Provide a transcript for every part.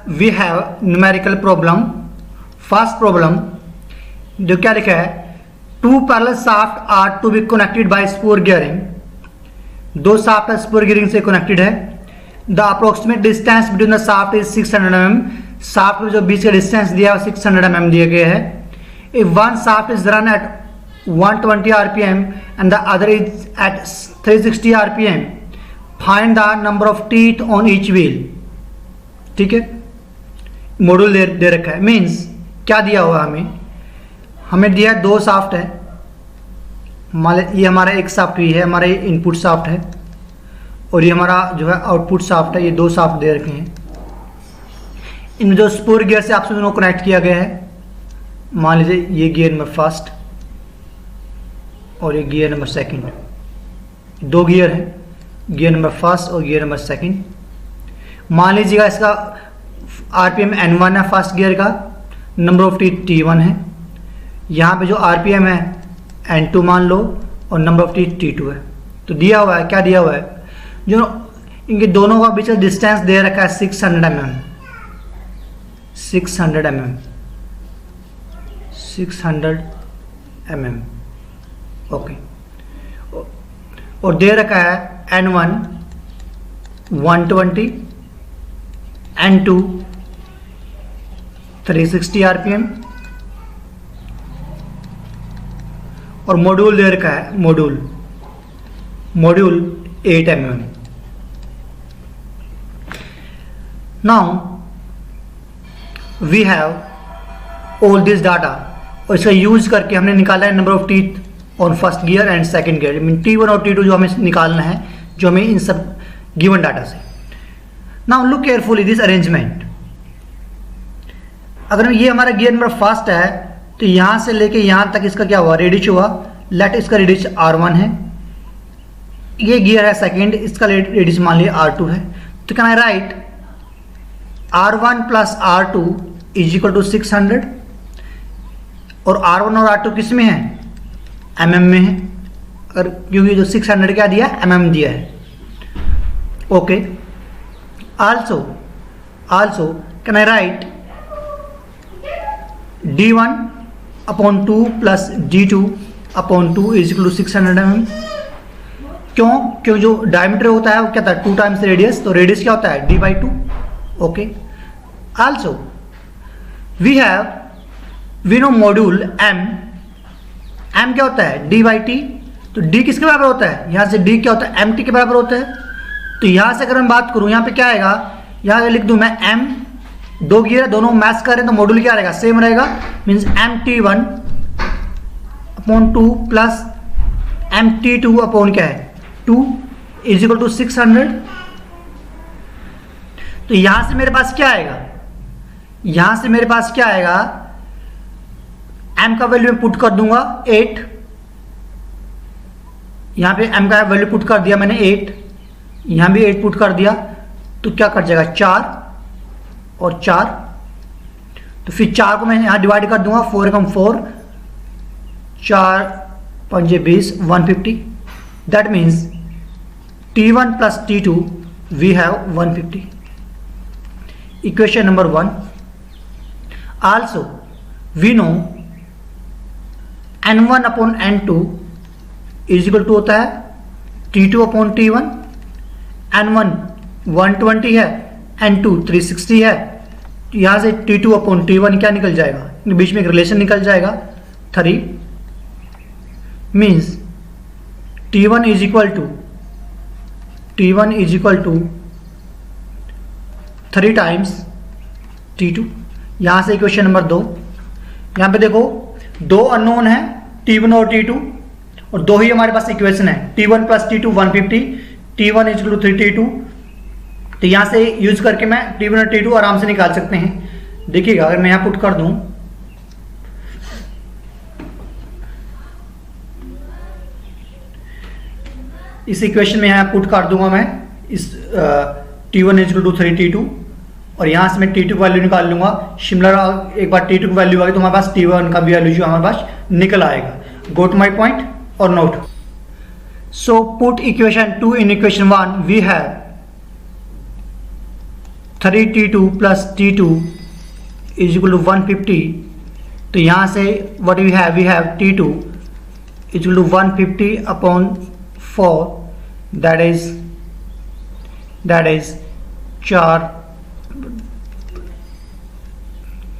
We have numerical problem. First problem जो क्या लिखा है, two parallel shaft are to be connected by spur gearing. दो shaft spur gearing से connected है। The approximate distance between the shaft is 600 mm। Shaft में जो बीच का डिस्टेंस दिया है 600 mm दिया गया है। If one shaft is run at 120 rpm and the other is at 360 rpm, find the number of teeth on each wheel। ठीक है, मॉड्यूल दे रखा है। मीन्स क्या दिया हुआ हमें दिया है दो शाफ्ट है। मान ये हमारा एक शाफ्ट ही है, हमारा ये इनपुट शाफ्ट है और ये हमारा जो है आउटपुट शाफ्ट है। ये दो शाफ्ट दे रखे हैं। इनमें जो स्पूर गियर से आपसे दोनों कनेक्ट किया गया है, मान लीजिए ये गियर नंबर फर्स्ट और ये गियर नंबर सेकंड, दो गियर है, गियर नंबर फर्स्ट और गियर नंबर सेकंड। मान लीजिएगा इसका आरपीएम N1 है फर्स्ट गियर का, नंबर ऑफ टीथ T1 है। यहाँ पे जो आरपीएम है N2 मान लो और नंबर ऑफ टीथ T2 है। तो दिया हुआ है, क्या दिया हुआ है, जो इनके दोनों का बीच डिस्टेंस दे रखा है 600 mm। 600 mm okay. और दे रखा है N1 120, N2 360 rpm और मॉड्यूल दे रखा है module 8 mm। Now we have all this data और इसका यूज करके हमने निकाला है number of teeth on first gear and second gear. Mean T1 और T2 जो हमें निकालना है, जो हमें इन सब गिवन डाटा से। Now look carefully this arrangement. अगर ये हमारा गियर नंबर फर्स्ट है तो यहां से लेके यहां तक इसका क्या हुआ, रेडियस हुआ। लेट इसका रेडियस R1 है। ये गियर है सेकंड, इसका रेडियस मान लिया R2 है। तो can I write R1 plus R2 is equal to 600। और R1 और R2 किस में है, mm में है। अगर क्योंकि जो 600 क्या दिया है, mm दिया है। Okay, also can I write D1 upon 2 plus D2 upon 2 is equal to 600 mm। क्यों जो डायमीटर होता है वो क्या था, 2 टाइम्स रेडियस। तो रेडियस क्या होता है, D/2। Okay, also we know module m क्या होता है, D/t। तो D किसके बराबर होता है, यहां से D क्या होता है, mt के बराबर होता है। तो यहां से अगर मैं बात करूं, यहां पे क्या आएगा, यहां लिख दूं मैं m, दो गियर दोनों मैच कर रहे हैं तो मॉड्यूल क्या रहेगा, सेम रहेगा। Means mt1 upon 2 plus mt2 upon क्या है 2 इज इक्वल टू 600। तो यहां से मेरे पास क्या आएगा, m का वैल्यू मैं पुट कर दूंगा 8। यहां पे m का वैल्यू पुट कर दिया मैंने 8, यहां भी 8 पुट कर दिया। तो क्या कर जाएगा 4 और 4। तो फिर 4 को मैं यहां डिवाइड कर दूंगा, 4 एकम 4, 4 पंजे 20, 150। That means T1 plus T2 we have 150। Equation number 1। Also we know N1 upon N2 is equal to होता है T2 अपॉन T1। N1 120 है, N2 360 है। तो यहां से T2 अपॉन T1 क्या निकल जाएगा, बीच में एक रिलेशन निकल जाएगा 3। Means T1 is equal to 3 times T2। यहां से इक्वेशन नंबर 2। यहां पे देखो दो अननोन है T1 और T2 और दो ही हमारे पास इक्वेशन है, T1 plus T2 150, T1 is equal to 3T2। तो यहां से यूज करके मैं T1 और T2 आराम से निकाल सकते हैं। देखिएगा अगर मैं यहां पुट कर दूं, इस इक्वेशन में यहां पुट कर दूंगा मैं इस T1 is equal to 3T2 और यहां से मैं T2 वैल्यू निकाल लूंगा। सिमिलर एक बार T2 की वैल्यू आ गई तो हमारे पास T1 का भी वैल्यू जो हमारे पास निकल आएगा। गो टू माई पॉइंट और note. So put equation 2 in equation 1 we have 3T2 plus T2 is equal to 150। तो यहाँ से what we have T2 is equal to 150 upon 4, that is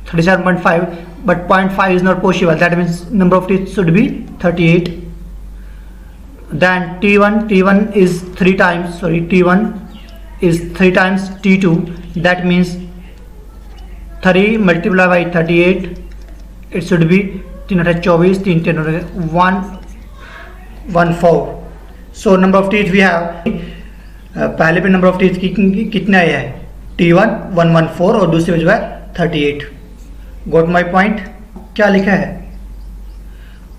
37.5, but 0.5 is not possible, that means number of teeth should be 38. Then T1 is 3 times, T1 is 3 times T2, that means 3 multiplied by 38, it should be 324, 114. So number of teeth we have, पहले पे number of teeth कितना है T1 114 और दूसरे पे जो है 38। Got my point. क्या लिखा है,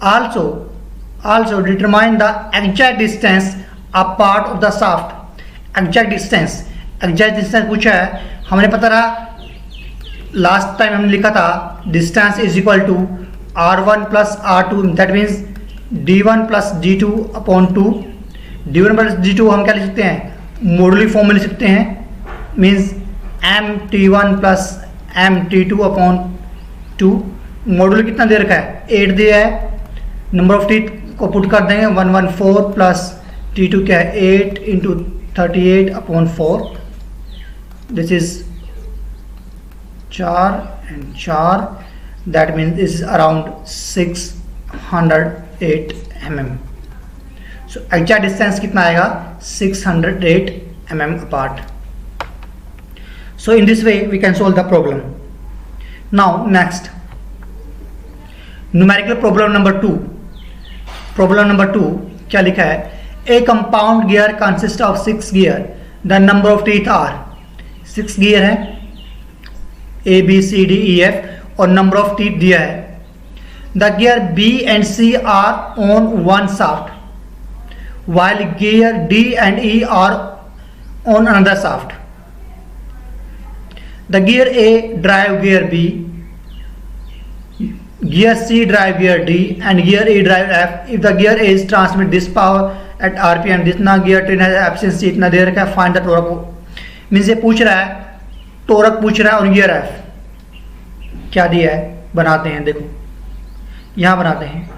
also determine the exact distance apart of the shaft. Exact distance पूछा है, हमने पता रहा लास्ट टाइम हमने लिखा था distance is equal to R1 plus R2, that means D1 plus D2 upon 2। D1 plus D2 हम क्या लिख सकते हैं, मॉडुलरी फॉर्म में लिख सकते हैं, means MT1 plus MT2 upon 2। मॉडुलरी कितना दे रखा है, 8 दिया है, नंबर ऑफ टीथ को पुट कर देंगे 114 प्लस T2 क्या है 8 into 38 upon 4, this is 4 and 4, that means this is around 608 mm। So exact distance कितना आएगा 608 mm apart. So in this way we can solve the problem. Now next numerical problem number 2। Problem number 2 क्या लिखा है, a compound gear consist of 6 gear, the number of teeth are. 6 gear है, A B C D E F, और number of teeth दिया है। The gear B and C are on one shaft while gear D and E are on another shaft. The gear A drive gear B, gear C drive gear D, and gear E drive F. If the gear A is transmit this power at RPM, जितना gear train has efficiency इतना दे रखा है, find the torque। Means ये पूछ रहा है, टोरक पूछ रहा है और गियर F क्या दिया है, बनाते हैं। देखो यहाँ बनाते हैं,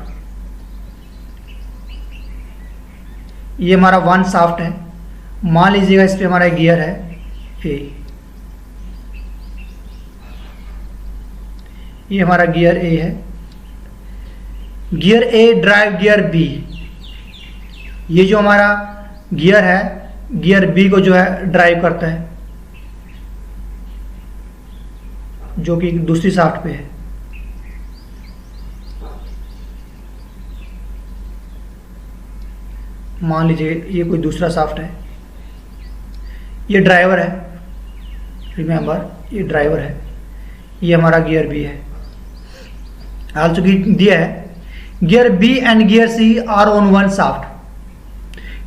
ये हमारा वन शाफ्ट है, मान लीजिएगा इस पे हमारा गियर है ए, ये हमारा गियर ए है, gear A drive gear B. ये जो हमारा गियर है, गियर बी को जो है ड्राइव करता है, जो कि दूसरी शाफ्ट पे है। मान लीजिए ये कोई दूसरा शाफ्ट है, ये ड्राइवर है, रिमेंबर ये ड्राइवर है, ये हमारा गियर बी है। आल्सो दिया है gear B and gear C are on one shaft.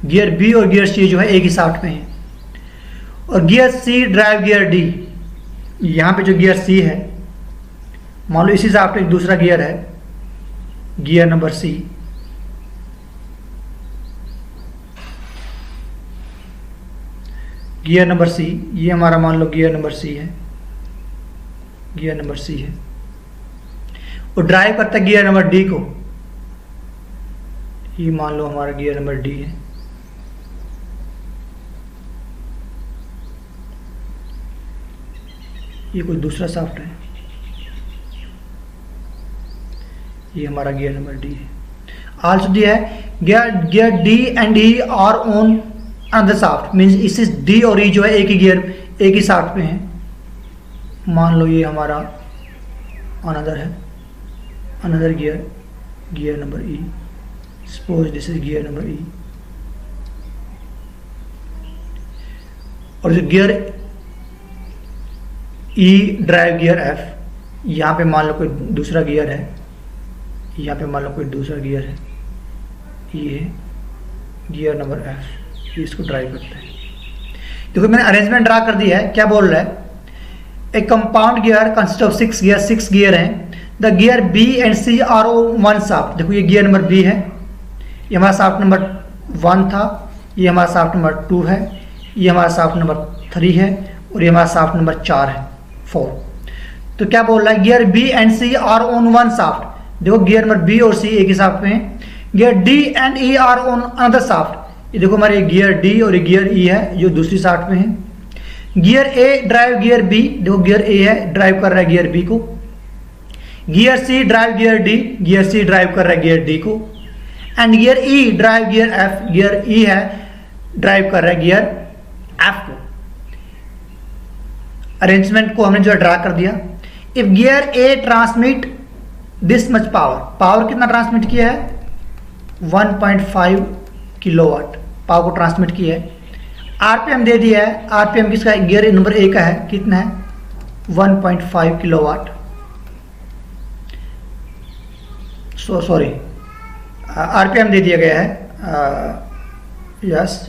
Gear B और गियर सी जो है एक ही शाफ्ट में है, और gear C drive gear D. यहाँ पे जो गियर सी है, मान लो इसी शाफ्ट में एक दूसरा गियर है, gear number C. Gear number C, ये हमारा मान लो गियर नंबर सी है, गियर नंबर सी है, और ड्राइव करता है गियर नंबर डी को। ये मान लो हमारा गियर नंबर डी है। ये कोई दूसरा शाफ्ट है, ये हमारा गियर नंबर डी है। आल्सो दिया है gear D and E are on another shaft, means इस डी और ई जो है एक ही गियर, एक ही शाफ्ट पे हैं। मान लो ये हमारा अनदर है, another gear, gear number E. Suppose this is gear number ई, और जो gear E drive gear F, यहाँ पे मान लो कोई दूसरा गियर है, यहाँ पे मान लो कोई दूसरा गियर है, ये गियर नंबर एफ, ये इसको ड्राइव करता है। देखो मैंने अरेंजमेंट ड्रा कर दिया है। क्या बोल रहा है, एक compound gear consist of 6 gear, 6 gear हैं। The gear B and C are one shaft. देखो ये गियर नंबर बी है, ये हमारा शाफ्ट नंबर 1 था, ये हमारा शाफ्ट नंबर 2 है, ये हमारा शाफ्ट नंबर 3 है, और ये हमारा शाफ्ट नंबर 4 है 4। तो क्या बोल रहा है, gear B and C are on one shaft. देखो गियर नंबर बी और सी एक ही शाफ्ट में है। Gear D and E are on another shaft. ये देखो हमारे गियर डी और गियर ई है जो दूसरी शाफ्ट में है। Gear A drive gear B, देखो गियर ए है ड्राइव कर रहा है गियर बी को। Gear C drive gear D, gear C drive कर रहा है गियर डी को। And gear E drive gear F, gear E है ड्राइव कर रहा है गियर एफ को। अरेंजमेंट को हमने जो ड्रा कर दिया। If gear A transmit this much power, power कितना ट्रांसमिट किया है 1.5 किलोवाट पावर को ट्रांसमिट किया है। आरपीएम दे दिया है, आरपीएम किसका गियर नंबर ए का है, कितना है 1.5 किलोवाट। सॉरी आरपीएम दे दिया गया है, यस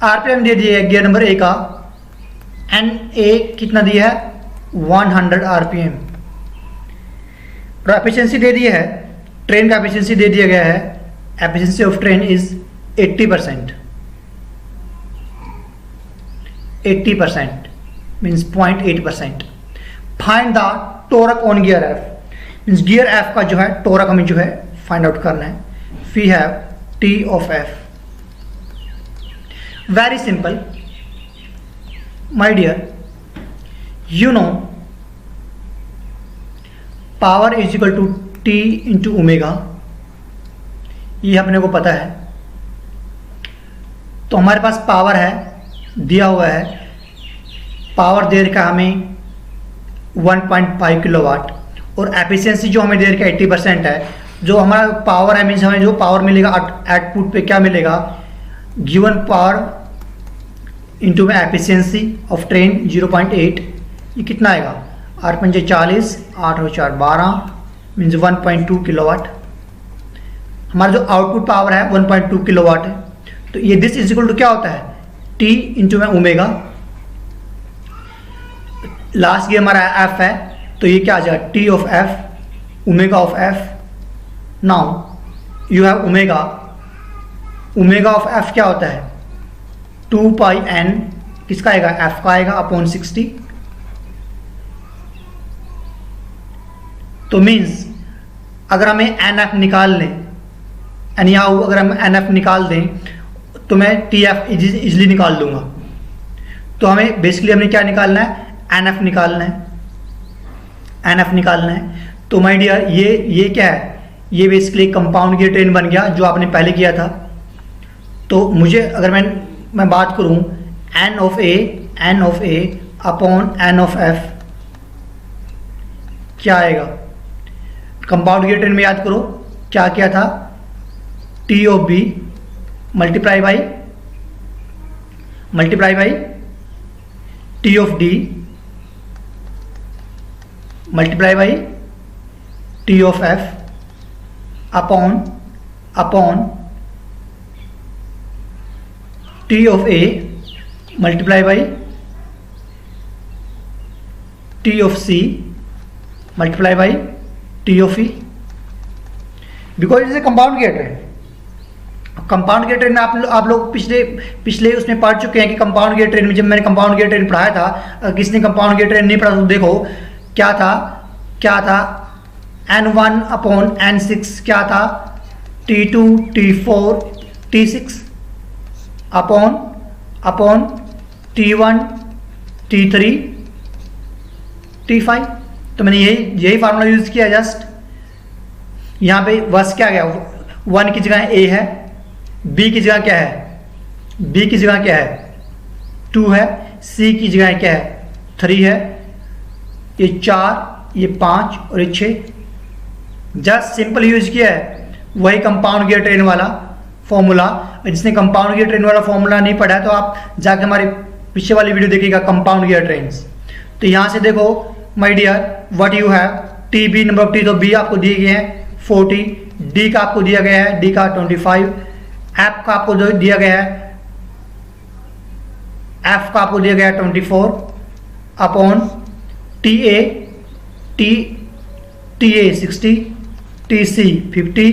आरपीएम दे दिया है गियर नंबर ए का। एन ए कितना दिया है 100 आरपीएम। और एफिशिएंसी दे दी है, ट्रेन का एफिशिएंसी दे दिया गया है। Efficiency of train is 80%। 80% means 0.8%। Find the torque on gear F, means gear F का जो है टोरक हमें जो है फाइंड आउट करना है। We have T of F. Very simple, my dear, you know power is equal to T into omega, ये अपने को पता है। तो हमारे पास पावर है दिया हुआ है, पावर दे रखा हमें 1.5 किलोवाट और एफिशिएंसी जो हमें दे रखा 80% है। जो हमारा पावर है मीन्स हमें जो पावर मिलेगा आउटपुट पे क्या मिलेगा, गिवन पावर इंटू में एफिशिएंसी ऑफ ट्रेन 0.8, ये कितना आएगा 8 पंजे 40, 8 और 4 12 मीन्स 1.2 किलोवाट। हमारा जो आउटपुट पावर है 1.2 किलोवाट है। तो ये दिस इज इक्वल टू क्या होता है टी इंटू में ओमेगा। लास्ट ये हमारा एफ है तो ये क्या आ जाएगा T of F omega of F. Now you have omega, omega of F क्या होता है 2 पाई एन, किसका आएगा एफ का आएगा अपॉन 60। तो मीन्स अगर हमें एन एफ निकाल लें, एनीहाउ अगर हम एन एफ निकाल दें तो मैं टी एफ इजिली निकाल लूंगा। तो हमें बेसिकली हमने क्या निकालना है एन एफ निकालना है, एन एफ निकालना है। तो माय डियर ये क्या है, ये बेसिकली कंपाउंड गियर ट्रेन बन गया जो आपने पहले किया था। तो मुझे अगर मैं बात करूं N of A upon N of F क्या आएगा। कंपाउंड गियर ट्रेन में याद करो क्या किया था, T of B multiply by T of D multiply by T of F upon T of A multiply by T of C multiply by T of E, because is a compound gear train. Compound gear train में आप लोग पिछले उसमें पढ़ चुके हैं कि compound gear train में जब मैंने कंपाउंड गियर ट्रेन पढ़ाया था, किसने कंपाउंड गियर ट्रेन नहीं पढ़ा तो देखो क्या था N1 अपॉन N6 क्या था T2 T4 T6 upon T1 T3 T5। तो मैंने यही फार्मूला यूज किया जस्ट। यहाँ पे बस क्या गया 1 की जगह A है, B की जगह क्या है 2 है, C की जगह क्या है 3 है, ये 4 ये 5 और ये 6। जस्ट सिंपल यूज किया है वही कंपाउंड गियर ट्रेन वाला फॉर्मूला। जिसने कंपाउंड गियर ट्रेन वाला फॉर्मूला नहीं पढ़ा है तो आप जाके हमारे पीछे वाली वीडियो देखिएगा कंपाउंड गियर ट्रेन्स। तो यहाँ से देखो my dear what you have T B number of T, तो बी आपको दिए गए हैं 40, डी का आपको दिया गया है डी का 25, एफ का आपको दिया गया है एफ का आपको दिया गया 24 upon T A 60, T C 50,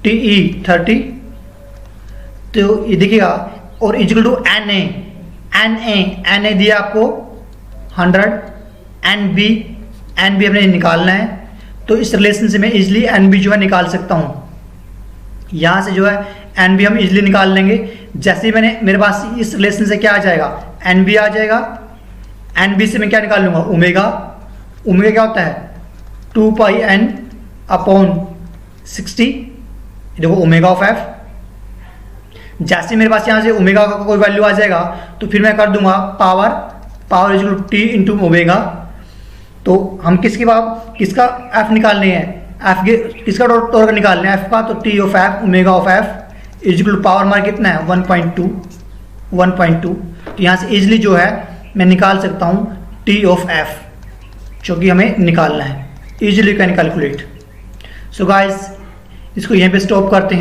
T E 30, तो ये देखिएगा, और इक्वल टू एन ए दिया आपको 100, एन बी हमने निकालना है। तो इस रिलेशन से मैं इजिली एन बी जो है निकाल सकता हूँ। यहाँ से जो है एन बी हम इजिली निकाल लेंगे। जैसे ही मेरे पास इस रिलेशन से क्या आ जाएगा, एन बी आ जाएगा। एन बी से मैं क्या निकाल लूँगा, ओमेगा क्या होता है 2 पाई एन अपॉन 60, देखो ओमेगा ऑफ एफ। जैसे मेरे पास यहाँ से ओमेगा का कोई वैल्यू आ जाएगा तो फिर मैं कर दूंगा power is T into omega. तो हम किसका एफ निकालने हैं, एफ किसका टॉर्क निकालना है, एफ का, तो T of F omega of F is equal to power हमारा कितना है 1.2। तो यहाँ से इजिली जो है मैं निकाल सकता हूँ टी ऑफ एफ, जो कि हमें निकालना है। Easily can calculate. So guys, इसको यहीं पे स्टॉप करते हैं।